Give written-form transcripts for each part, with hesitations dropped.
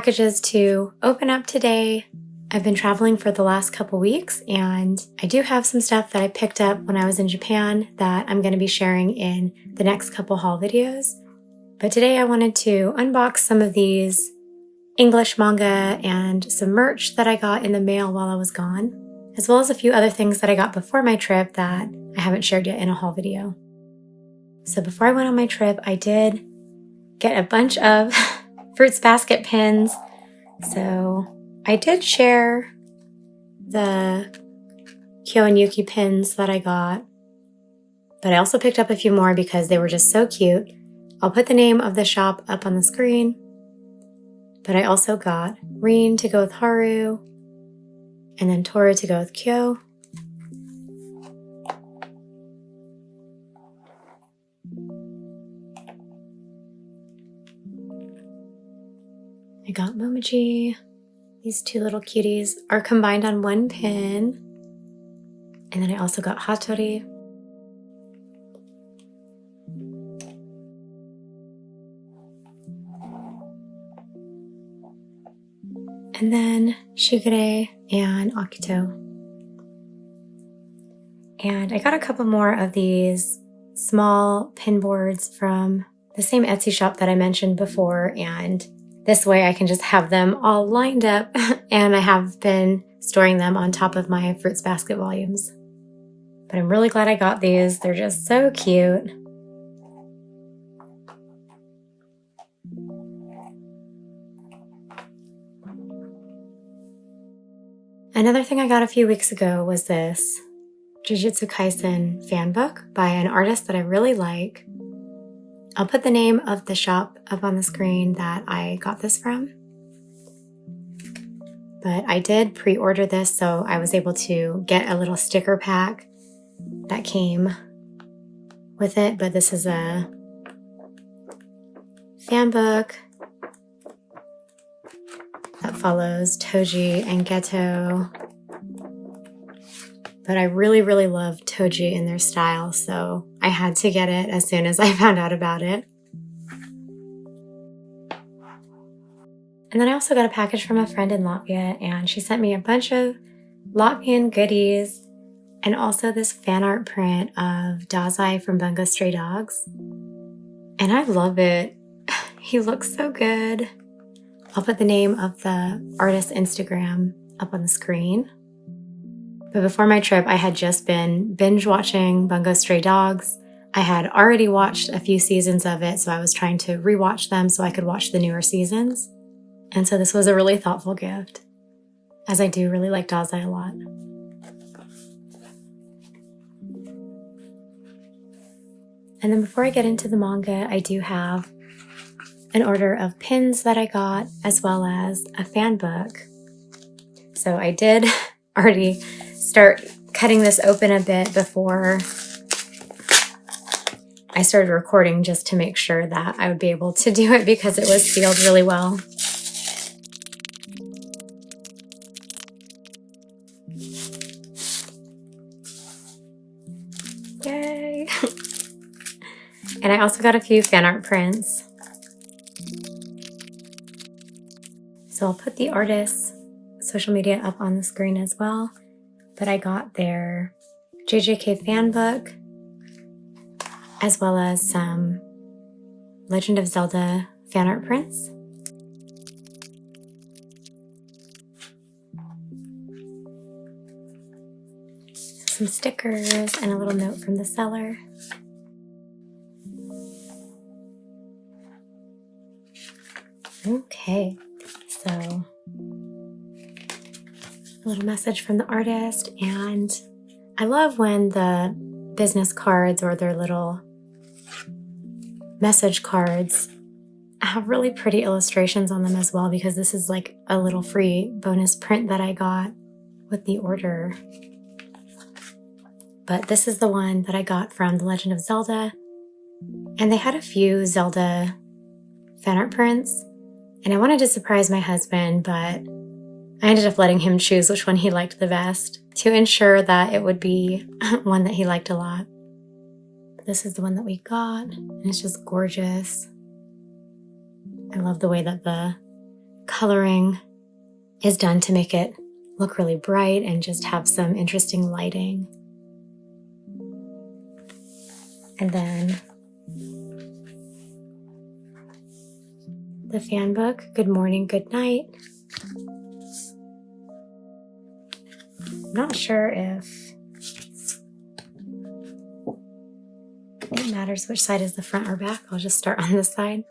packages to open up today. I've been traveling for the last couple weeks, and I do have some stuff that I picked up when I was in Japan that I'm going to be sharing in the next couple haul videos. But today I wanted to unbox some of these English manga and some merch that I got in the mail while I was gone, as well as a few other things that I got before my trip that I haven't shared yet in a haul video. So before I went on my trip, I did get a bunch of Fruits Basket pins. So I did share the Kyo and Yuki pins that I got, but I also picked up a few more because they were just so cute. I'll put the name of the shop up on the screen, but I also got Rin to go with Haru, and then Toru to go with Kyo. I got Momiji. These two little cuties are combined on one pin. And then I also got Hattori. And then Shigure and Akito. And I got a couple more of these small pin boards from the same Etsy shop that I mentioned before, and this way I can just have them all lined up, and I have been storing them on top of my Fruits Basket volumes. But I'm really glad I got these. They're just so cute. Another thing I got a few weeks ago was this Jujutsu Kaisen fan book by an artist that I really like. I'll put the name of the shop up on the screen that I got this from. But I did pre-order this, so I was able to get a little sticker pack that came with it. But this is a fan book that follows Toji and Geto. But I really, really love Toji and their style, so I had to get it as soon as I found out about it. And then I also got a package from a friend in Latvia, and she sent me a bunch of Latvian goodies and also this fan art print of Dazai from Bungo Stray Dogs. And I love it. He looks so good. I'll put the name of the artist's Instagram up on the screen. But before my trip, I had just been binge watching Bungo Stray Dogs. I had already watched a few seasons of it, so I was trying to rewatch them so I could watch the newer seasons. And so this was a really thoughtful gift, as I do really like Dazai a lot. And then before I get into the manga, I do have an order of pins that I got, as well as a fan book. So I did already start cutting this open a bit before I started recording, just to make sure that I would be able to do it because it was sealed really well. Yay! And I also got a few fan art prints. So I'll put the artist's social media up on the screen as well. But I got their JJK fan book, as well as some Legend of Zelda fan art prints. Some stickers and a little note from the seller. Okay, so a little message from the artist, and I love when the business cards or their little message cards have really pretty illustrations on them as well, because this is like a little free bonus print that I got with the order. But this is the one that I got from The Legend of Zelda, and they had a few Zelda fan art prints, and I wanted to surprise my husband, but I ended up letting him choose which one he liked the best to ensure that it would be one that he liked a lot. But this is the one that we got, and it's just gorgeous. I love the way that the coloring is done to make it look really bright and just have some interesting lighting. And then the fan book, Good Morning, Good Night. I'm not sure if it matters which side is the front or back. I'll just start on this side.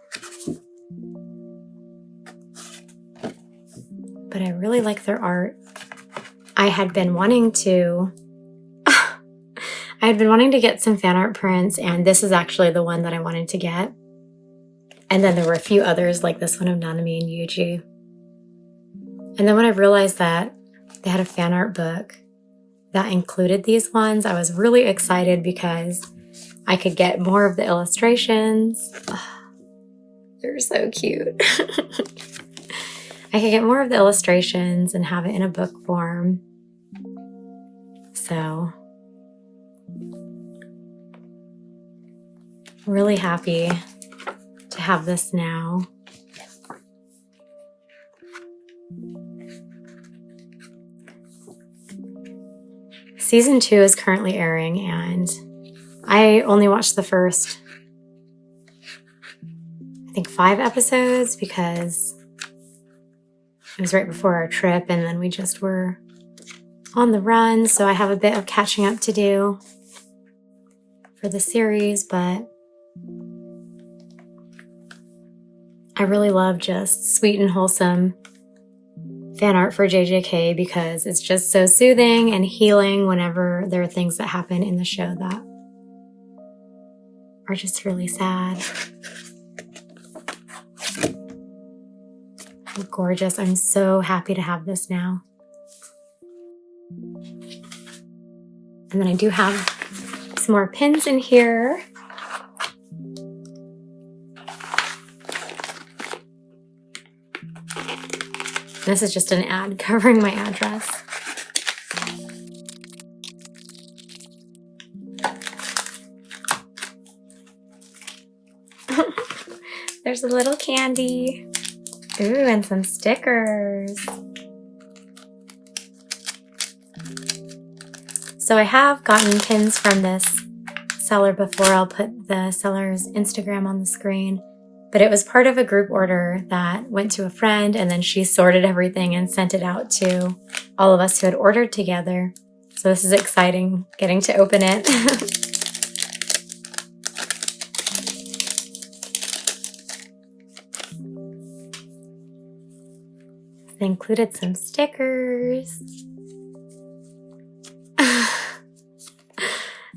But I really like their art. I had been wanting to get some fan art prints, and this is actually the one that I wanted to get. And then there were a few others like this one of Nanami and Yuji. And then when I realized that they had a fan art book that included these ones, I was really excited because I could get more of the illustrations. Oh, they're so cute. I could get more of the illustrations and have it in a book form. So, really happy to have this now. Season 2 is currently airing, and I only watched the first, I think, 5 episodes because it was right before our trip, and then we just were on the run, so I have a bit of catching up to do for the series, but I really love just sweet and wholesome fan art for JJK because it's just so soothing and healing whenever there are things that happen in the show that are just really sad. Gorgeous. I'm so happy to have this now. And then I do have some more pins in here. This is just an ad covering my address. There's a little candy. Ooh, and some stickers. So I have gotten pins from this seller before. I'll put the seller's Instagram on the screen. But it was part of a group order that went to a friend, and then she sorted everything and sent it out to all of us who had ordered together. So this is exciting, getting to open it. They included some stickers.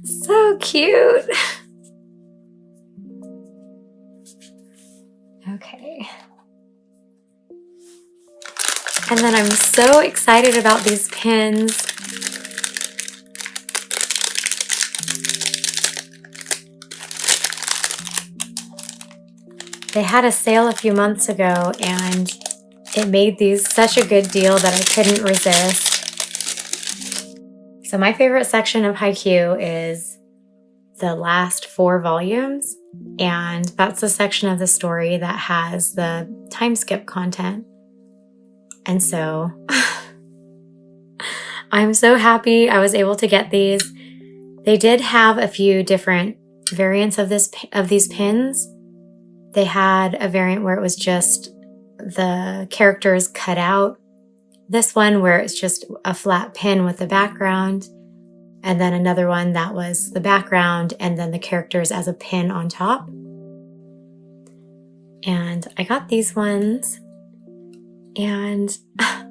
So cute. Okay. And then I'm so excited about these pins. They had a sale a few months ago, and it made these such a good deal that I couldn't resist. So my favorite section of Haikyu is the last 4 volumes, and that's the section of the story that has the time skip content. And so I'm so happy I was able to get these. They did have a few different variants of these pins. They had a variant where it was just the characters cut out. This one where it's just a flat pin with the background. And then another one that was the background and then the characters as a pin on top. And I got these ones. And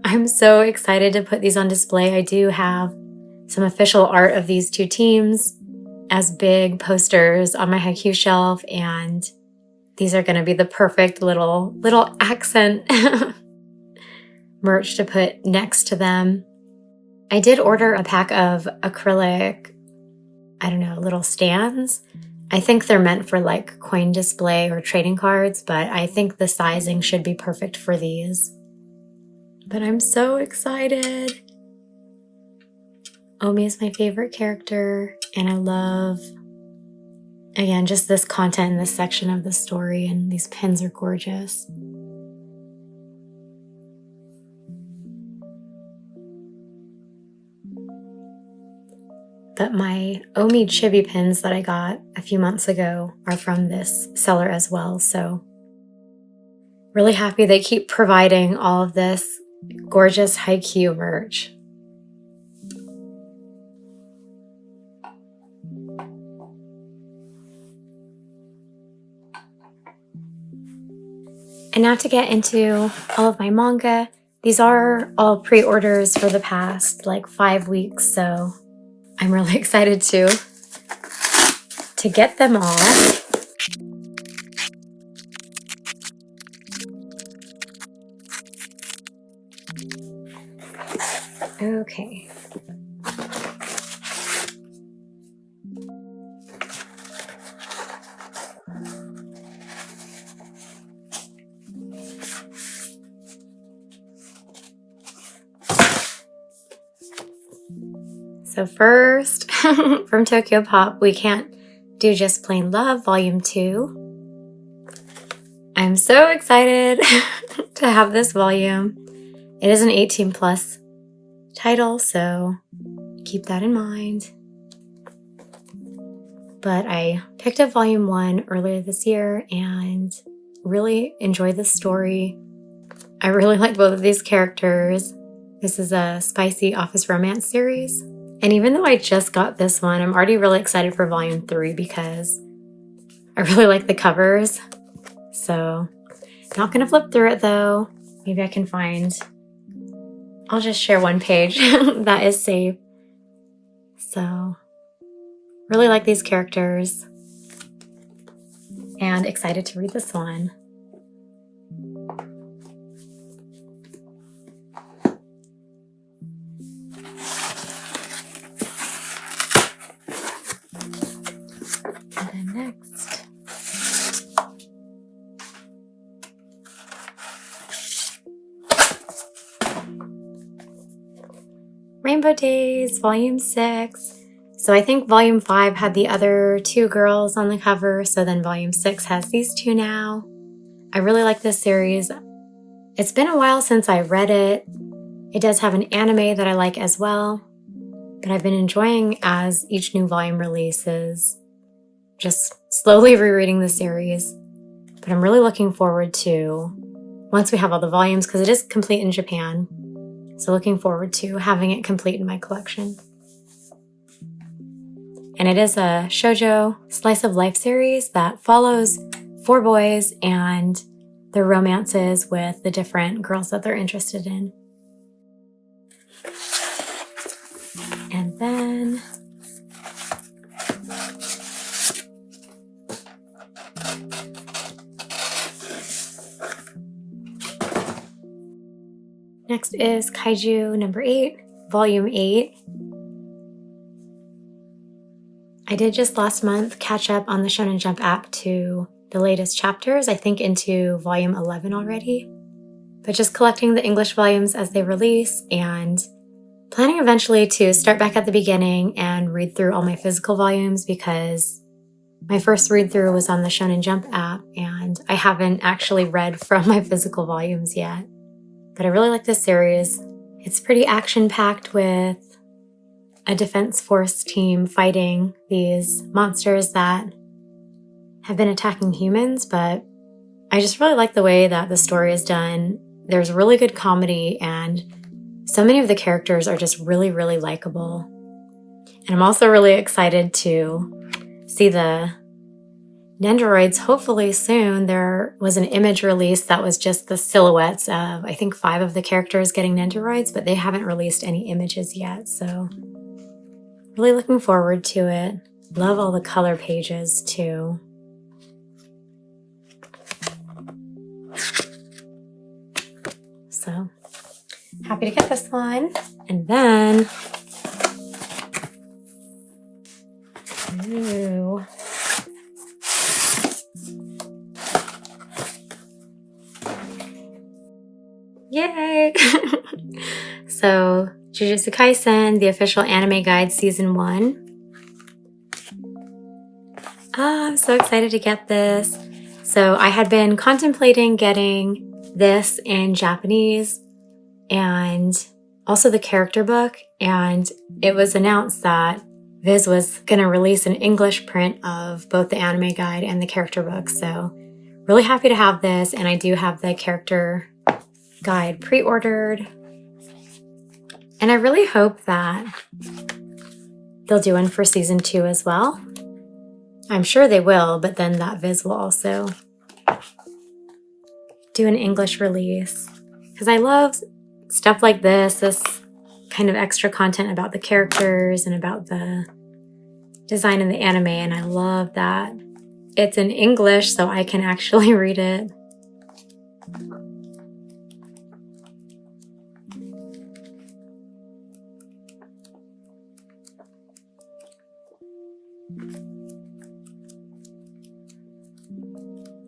I'm so excited to put these on display. I do have some official art of these 2 teams as big posters on my Haikyu shelf, and these are going to be the perfect little accent merch to put next to them. I did order a pack of acrylic, little stands. I think they're meant for like coin display or trading cards, but I think the sizing should be perfect for these. But I'm so excited. Omi is my favorite character, and I love, again, just this content in this section of the story, and these pins are gorgeous. but my Omi chibi pins that I got a few months ago are from this seller as well. So really happy they keep providing all of this gorgeous Haikyu merch. And now to get into all of my manga. These are all pre-orders for the past like 5 weeks, so I'm really excited to get them all. Okay. So first, from Tokyo Pop, we can't do Just Plain Love, Volume 2. I'm so excited to have this volume. It is an 18 plus title, so keep that in mind. But I picked up Volume 1 earlier this year and really enjoyed the story. I really like both of these characters. This is a spicy office romance series. And even though I just got this one, I'm already really excited for Volume 3 because I really like the covers. So, not going to flip through it though. Maybe I can find... I'll just share one page that is safe. So, really like these characters. And excited to read this one. Next. Rainbow Days, Volume 6. So I think Volume 5 had the other 2 girls on the cover, so then Volume 6 has these 2 now. I really like this series. It's been a while since I read it. It does have an anime that I like as well, but I've been enjoying as each new volume releases. Just slowly rereading the series, but I'm really looking forward to once we have all the volumes because it is complete in Japan. So looking forward to having it complete in my collection. And it is a shoujo slice of life series that follows 4 boys and their romances with the different girls that they're interested in. And then next is Kaiju number 8, Volume 8. I did just last month catch up on the Shonen Jump app to the latest chapters, I think into Volume 11 already. But just collecting the English volumes as they release and planning eventually to start back at the beginning and read through all my physical volumes because my first read through was on the Shonen Jump app and I haven't actually read from my physical volumes yet. But I really like this series. It's pretty action-packed with a defense force team fighting these monsters that have been attacking humans, but I just really like the way that the story is done. There's really good comedy and so many of the characters are just really, really likable. And I'm also really excited to see the Nendoroids hopefully soon. There was an image release that was just the silhouettes of, I think, 5 of the characters getting Nendoroids, but they haven't released any images yet, so really looking forward to it. Love all the color pages, too. So, happy to get this one. And then, ooh. Yay! So, Jujutsu Kaisen, the official anime guide, Season 1. I'm so excited to get this. So, I had been contemplating getting this in Japanese and also the character book, and it was announced that Viz was going to release an English print of both the anime guide and the character book. So really happy to have this. And I do have the character guide pre-ordered. And I really hope that they'll do one for season 2 as well. I'm sure they will, but then that Viz will also do an English release. Because I love stuff like this kind of extra content about the characters and about the design in the anime, and I love that it's in English so I can actually read it.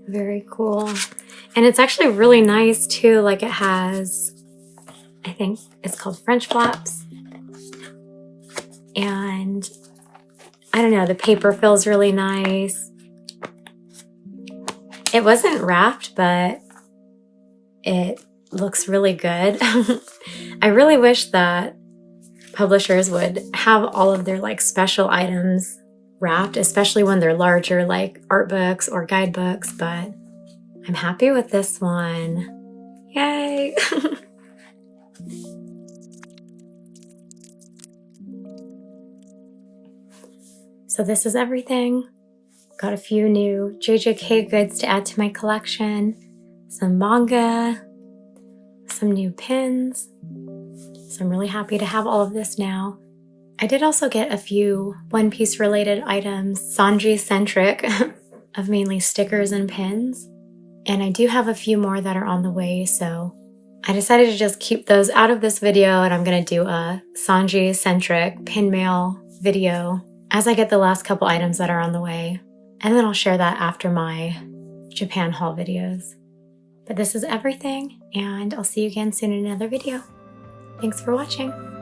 Very cool. And it's actually really nice too, like it has, I think it's called French flaps. And I don't know, the paper feels really nice. It wasn't wrapped, but it looks really good. I really wish that publishers would have all of their like special items wrapped, especially when they're larger, like art books or guidebooks, but I'm happy with this one. Yay! So this is everything. Got a few new JJK goods to add to my collection, some manga, some new pins. So I'm really happy to have all of this now. I did also get a few One Piece related items, Sanji-centric, of mainly stickers and pins. And I do have a few more that are on the way, so I decided to just keep those out of this video, and I'm going to do a Sanji-centric pin mail video as I get the last couple items that are on the way. And then I'll share that after my Japan haul videos. But this is everything, and I'll see you again soon in another video. Thanks for watching.